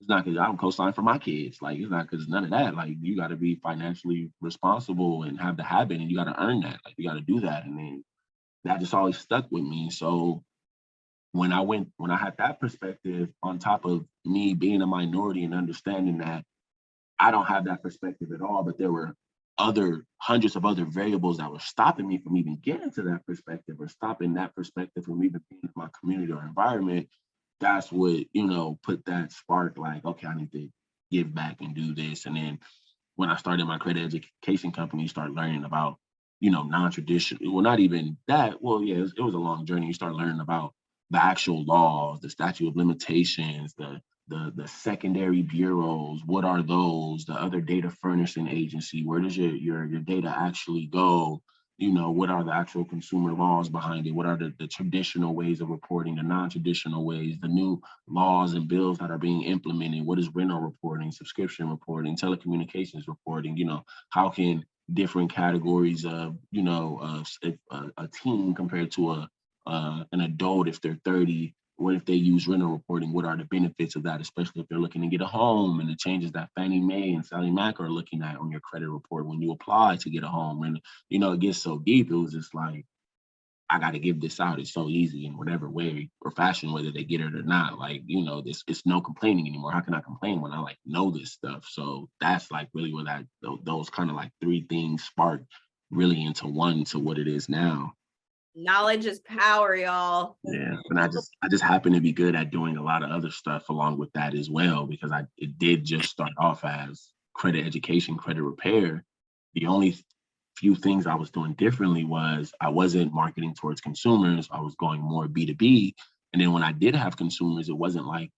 it's not because I don't co-sign for my kids. Like, it's not because none of that. Like, you got to be financially responsible and have the habit, and you got to earn that. Like, you got to do that. And then that just always stuck with me. So when I had that perspective on top of me being a minority and understanding that I don't have that perspective at all, but there were hundreds of other variables that were stopping me from even getting to that perspective, or stopping that perspective from even being in my community or environment. That's what, put that spark, like, okay, I need to give back and do this. And then when I started my credit education company, you start learning about, non-traditional, well, not even that. Well, yeah, it was a long journey. You start learning about the actual laws, the statute of limitations, the secondary bureaus. What are those? The other data furnishing agency. Where does your data actually go? What are the actual consumer laws behind it? What are the traditional ways of reporting, the non-traditional ways, the new laws and bills that are being implemented? What is rental reporting, subscription reporting, telecommunications reporting? How can different categories of, a teen compared to an adult if they're 30? What if they use rental reporting? What are the benefits of that, especially if they're looking to get a home, and the changes that Fannie Mae and Sally Mac are looking at on your credit report when you apply to get a home? And, it gets so deep. It was just like, I got to give this out. It's so easy in whatever way or fashion, whether they get it or not. Like, this, it's no complaining anymore. How can I complain when I like know this stuff? So that's like really where those kind of like three things sparked really into one to what it is now. Knowledge is power, y'all. Yeah, and I just happen to be good at doing a lot of other stuff along with that as well, because it did just start off as credit education, credit repair. The only few things I was doing differently was I wasn't marketing towards consumers. I was going more B2B. And then when I did have consumers, it wasn't like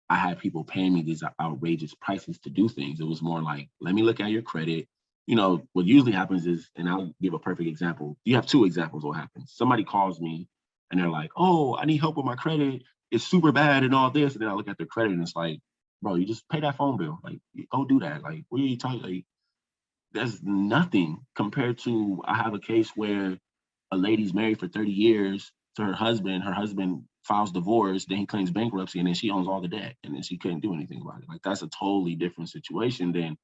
I had people paying me these outrageous prices to do things. It was more like, let me look at your credit. What usually happens is, and I'll give a perfect example. You have two examples of what happens. Somebody calls me and they're like, oh, I need help with my credit. It's super bad and all this. And then I look at their credit and it's like, bro, you just pay that phone bill. Like, go do that. Like, what are you talking? Like, there's nothing compared to, I have a case where a lady's married for 30 years to her husband. Her husband files divorce, then he claims bankruptcy, and then she owns all the debt, and then she couldn't do anything about it. Like, that's a totally different situation than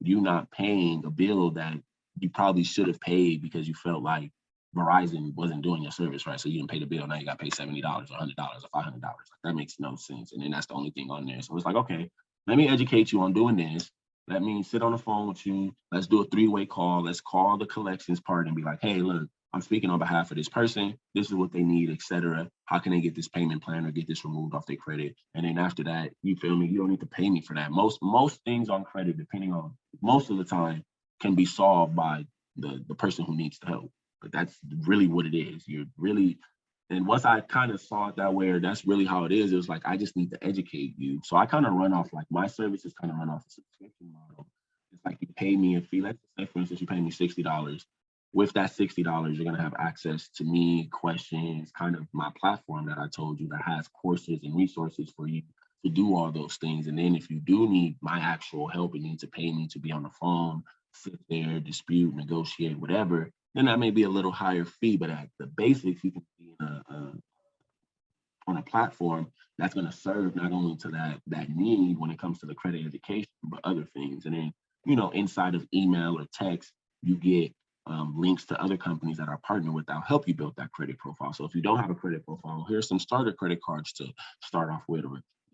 you not paying a bill that you probably should have paid because you felt like Verizon wasn't doing your service right. So you didn't pay the bill. Now you got to pay $70 or $100 or $500. Like, that makes no sense. And then that's the only thing on there. So it's like, okay, let me educate you on doing this. Let me sit on the phone with you. Let's do a three-way call. Let's call the collections part and be like, hey, look, I'm speaking on behalf of this person. This is what they need, etc. How can they get this payment plan or get this removed off their credit? And then after that, you feel me? You don't need to pay me for that. Most things on credit, depending on most of the time, can be solved by the person who needs the help. But that's really what it is. You're really, and once I kind of saw it that way, or that's really how it is, it was like, I just need to educate you. So I kind of run off, like, my services kind of run off a subscription model. It's like, you pay me a fee. Let's say, for instance, you pay me $60. With that $60, you're going to have access to me, questions, kind of my platform that I told you that has courses and resources for you to do all those things. And then if you do need my actual help and need to pay me to be on the phone, sit there, dispute, negotiate, whatever, then that may be a little higher fee. But at the basics, you can be on a platform that's going to serve not only to that need when it comes to the credit education, but other things. And then, inside of email or text, you get links to other companies that are partnered with that'll help you build that credit profile. So if you don't have a credit profile, here's some starter credit cards to start off with,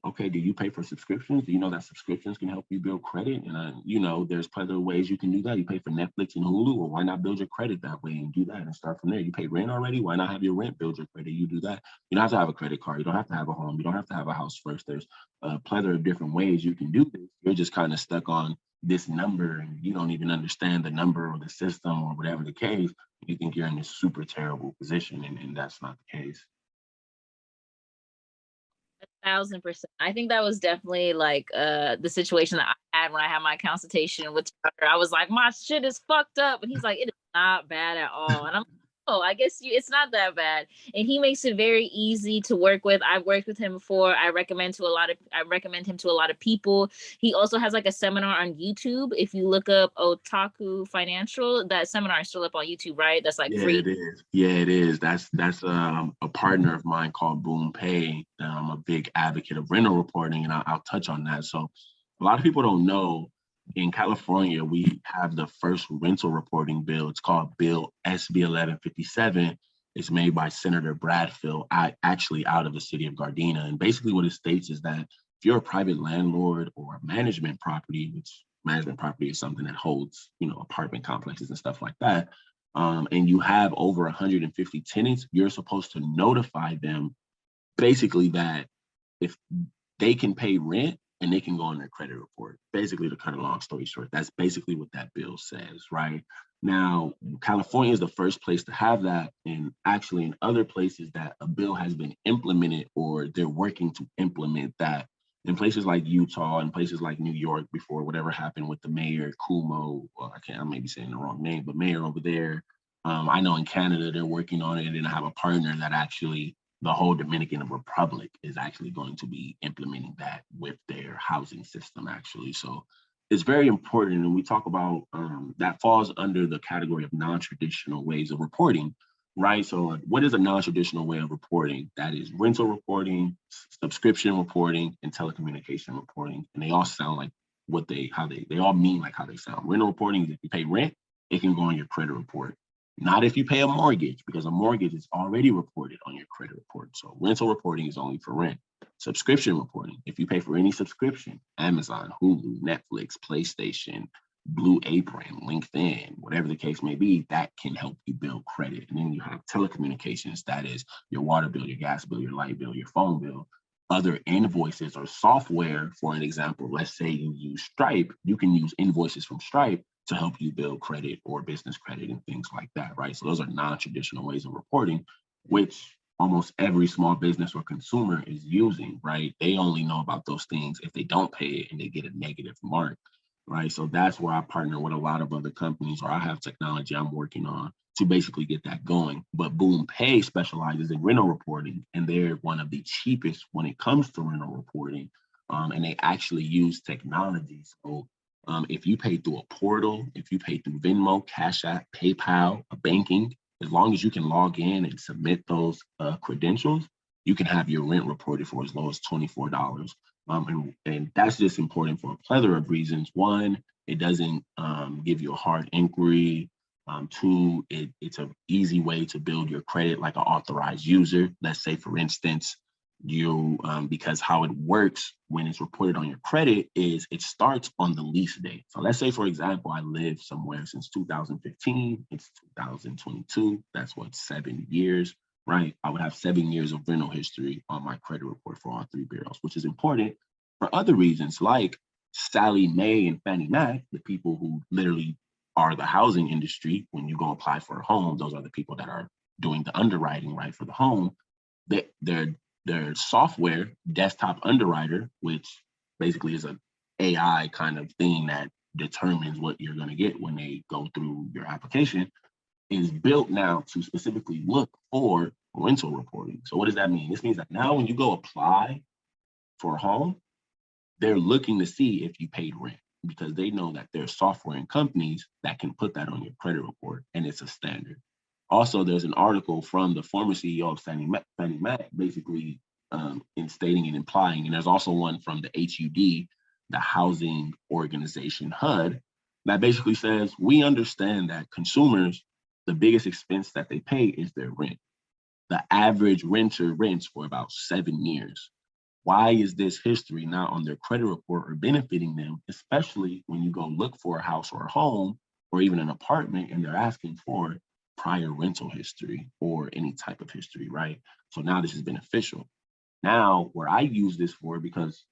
or Okay, do you pay for subscriptions? Do you know that subscriptions can help you build credit? And there's plenty of ways you can do that. You pay for Netflix and Hulu, or why not build your credit that way and do that and start from there? You pay rent already, why not have your rent build your credit? You do that. You don't have to have a credit card. You don't have to have a home. You don't have to have a house first. There's a plethora of different ways you can do this. You're just kind of stuck on this number and you don't even understand the number or the system or whatever the case. You think you're in this super terrible position, and that's not the case. 1,000%. I think that was definitely like the situation that I had when I had my consultation with Chowder. I was like, my shit is fucked up. And he's like, it is not bad at all. And I'm like, oh, I guess it's not that bad. And he makes it very easy to work with. I've worked with him before. I recommend him to a lot of people. He also has like a seminar on YouTube. If you look up Otaku Financial, that seminar is still up on YouTube, right? That's like Yeah, free. it is. Yeah, it is. That's a partner of mine called Boom Pay. I'm a big advocate of rental reporting, and I'll touch on that. So, a lot of people don't know in California we have the first rental reporting bill. It's called Bill SB 1157. It's made by Senator Bradfield, actually out of the city of Gardena. And basically, what it states is that if you're a private landlord or a management property, which management property is something that holds, apartment complexes and stuff like that, and you have over 150 tenants, you're supposed to notify them basically that if they can pay rent and they can go on their credit report. Basically, to cut a long story short, that's basically what that bill says, right? Now, California is the first place to have that. And actually, in other places that a bill has been implemented or they're working to implement that, in places like Utah and places like New York before whatever happened with the mayor, Cuomo, I may be saying the wrong name, but mayor over there. I know in Canada, they're working on it and I have a partner that actually the whole Dominican Republic is actually going to be implementing that with their housing system, actually. So it's very important. And we talk about that falls under the category of non-traditional ways of reporting, right? So what is a non-traditional way of reporting? That is rental reporting, subscription reporting, and telecommunication reporting. And they all sound like they all mean like how they sound. Rental reporting is if you pay rent, it can go on your credit report. Not if you pay a mortgage, because a mortgage is already reported on your credit report. So rental reporting is only for rent. Subscription reporting, if you pay for any subscription, Amazon, Hulu, Netflix, PlayStation, Blue Apron, LinkedIn, whatever the case may be, that can help you build credit. And then you have telecommunications, that is your water bill, your gas bill, your light bill, your phone bill. Other invoices or software, for an example, let's say you use Stripe, you can use invoices from Stripe to help you build credit or business credit and things like that, right? So those are non-traditional ways of reporting, which almost every small business or consumer is using, right? They only know about those things if they don't pay it and they get a negative mark, right? So that's where I partner with a lot of other companies, or I have technology I'm working on to basically get that going. But Boom Pay specializes in rental reporting, and they're one of the cheapest when it comes to rental reporting. And they actually use technology. So if you pay through a portal, if you pay through Venmo, Cash App, PayPal, banking, as long as you can log in and submit those credentials, you can have your rent reported for as low as $24. And that's just important for a plethora of reasons. One, it doesn't give you a hard inquiry. Two, it's an easy way to build your credit like an authorized user. Let's say, for instance, because how it works when it's reported on your credit is it starts on the lease date. So let's say, for example, I lived somewhere since 2015. It's 2022. That's what, 7 years, right? I would have 7 years of rental history on my credit report for all three bureaus, which is important for other reasons, like Sally Mae and Fannie Mae, the people who literally are the housing industry. When you go apply for a home, those are the people that are doing the underwriting, right, for the home. Their software, Desktop Underwriter, which basically is an AI kind of thing that determines what you're going to get when they go through your application, is built now to specifically look for rental reporting. So what does that mean? This means that now when you go apply for a home, they're looking to see if you paid rent, because they know that there's software and companies that can put that on your credit report, and it's a standard. Also, there's an article from the former CEO of Fannie Mae, basically in stating and implying, and there's also one from the HUD, the Housing Organization HUD, that basically says, we understand that consumers, the biggest expense that they pay is their rent. The average renter rents for about 7 years. Why is this history not on their credit report or benefiting them, especially when you go look for a house or a home or even an apartment and they're asking for prior rental history or any type of history, right? So now this is beneficial. Now, where I use this for, because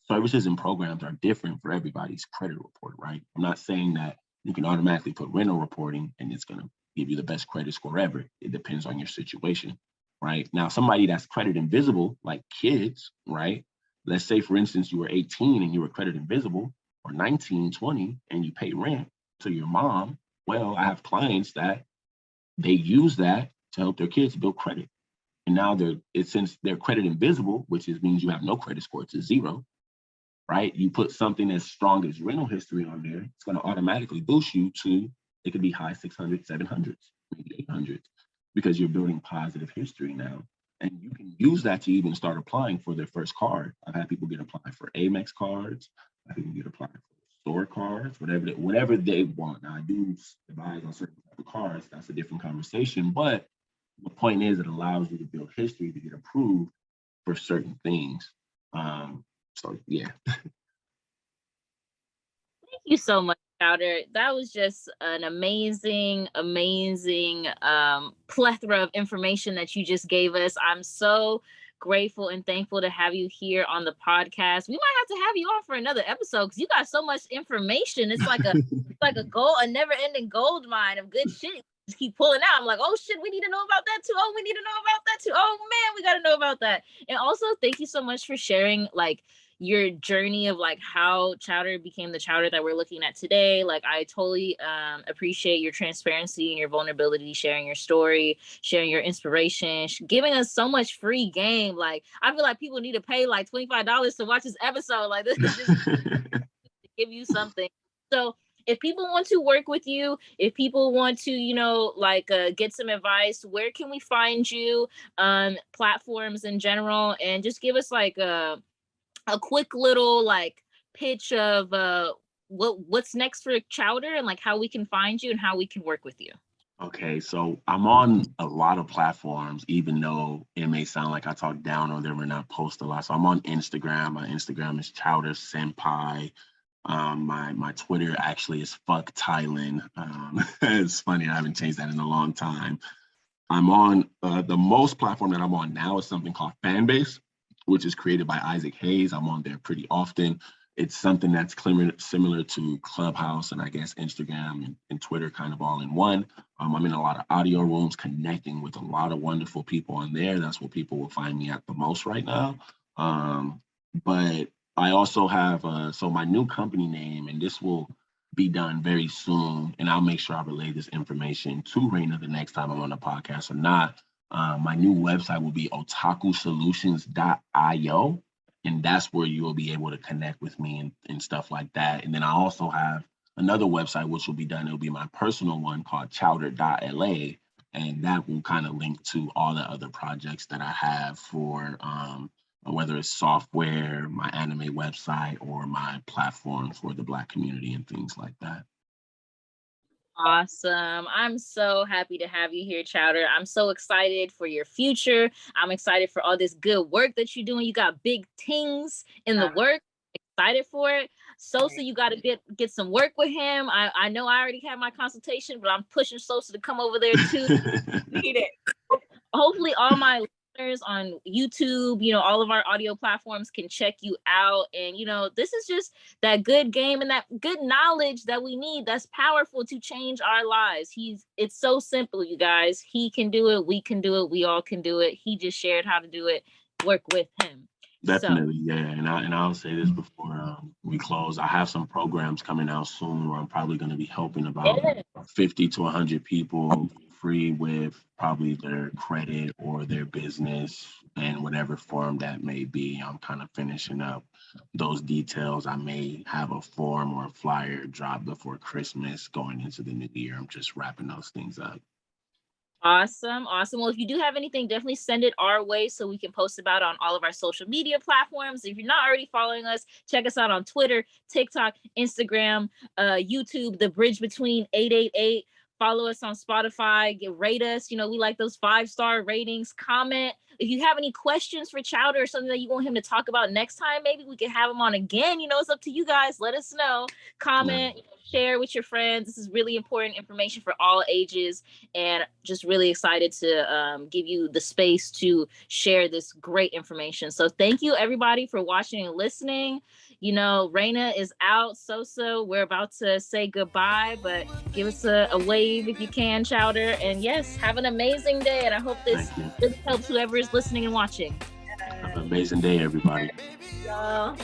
services and programs are different for everybody's credit report, right? I'm not saying that you can automatically put rental reporting and it's going to give you the best credit score ever. It depends on your situation, right? Now, somebody that's credit invisible, like kids, right? Let's say, for instance, you were 18 and you were credit invisible, or 19, 20, and you pay rent to your mom. Well, I have clients that they use that to help their kids build credit. And now since they're credit invisible, which means you have no credit score, it's a zero, right? You put something as strong as rental history on there, it's going to automatically boost you to, it could be high 600s, 700s, maybe 800s, because you're building positive history now. And you can use that to even start applying for their first card. I've had people get applied for Amex cards. I've had people get applied for store cards, whatever they want. Now, I do advise on certain type of cards. That's a different conversation. But the point is, it allows you to build history to get approved for certain things. So yeah. Thank you so much, Chowder. That was just an amazing, amazing plethora of information that you just gave us. I'm so grateful and thankful to have you here on the podcast. We might have to have you on for another episode because you got so much information. It's like a never-ending gold mine of good shit. Just keep pulling out. I'm like, oh shit, we need to know about that too. Oh, we need to know about that too. Oh man, we got to know about that. And also, thank you so much for sharing like your journey of like how Chowder became the Chowder that we're looking at today. Like I totally appreciate your transparency and your vulnerability, sharing your story, sharing your inspiration, giving us so much free game. Like I feel like people need to pay like $25 to watch this episode. Like this is just to give you something. So if people want to work with you, if people want to, get some advice, where can we find you? Platforms in general, and just give us like a quick little like pitch of what's next for Chowder and like how we can find you and how we can work with you. Okay, so I'm on a lot of platforms, even though it may sound like I talk down on them or not post a lot. So I'm on Instagram. My Instagram is Chowder Senpai. My Twitter actually is Fuck Thailand. It's funny, I haven't changed that in a long time. I'm on the most platform that I'm on now is something called Fanbase, which is created by Isaac Hayes. I'm on there pretty often. It's something that's similar to Clubhouse and I guess Instagram and Twitter kind of all in one. I'm in a lot of audio rooms connecting with a lot of wonderful people on there. That's what people will find me at the most right now. But I also have, so my new company name, and this will be done very soon, and I'll make sure I relay this information to Reina the next time I'm on the podcast or not. My new website will be otakusolutions.io, and that's where you will be able to connect with me and stuff like that. And then I also have another website, which will be done. It'll be my personal one called chowder.la, and that will kind of link to all the other projects that I have for whether it's software, my anime website, or my platform for the Black community and things like that. Awesome. I'm so happy to have you here, Chowder. I'm so excited for your future. I'm excited for all this good work that you're doing. You got big things in the work. Excited for it. Sosa, you got to get some work with him. I know I already have my consultation, but I'm pushing Sosa to come over there too. Need it. Hopefully all my listeners on YouTube, all of our audio platforms can check you out. And, this is just that good game and that good knowledge that we need that's powerful to change our lives. It's so simple, you guys. He can do it. We can do it. We all can do it. He just shared how to do it. Work with him. Definitely, yeah. And I'll say this before we close. I have some programs coming out soon where I'm probably going to be helping about 50 to 100 people free with probably their credit or their business and whatever form that may be. I'm kind of finishing up those details. I may have a form or a flyer drop before Christmas going into the new year. I'm just wrapping those things up. Awesome. Well, if you do have anything, definitely send it our way so we can post about it on all of our social media platforms. If you're not already following us, check us out on Twitter, TikTok, Instagram, YouTube, The Bridge Between 888. Follow us on Spotify, rate us. We like those 5-star ratings. Comment, if you have any questions for Chowder or something that you want him to talk about next time, maybe we can have him on again. It's up to you guys. Let us know. Comment, share with your friends. This is really important information for all ages, and just really excited to give you the space to share this great information. So thank you everybody for watching and listening. Reina is out. Sosa, we're about to say goodbye, but give us a wave if you can, Chowder. And yes, have an amazing day. And I hope this really helps whoever is listening and watching. Have an amazing day, everybody. Y'all.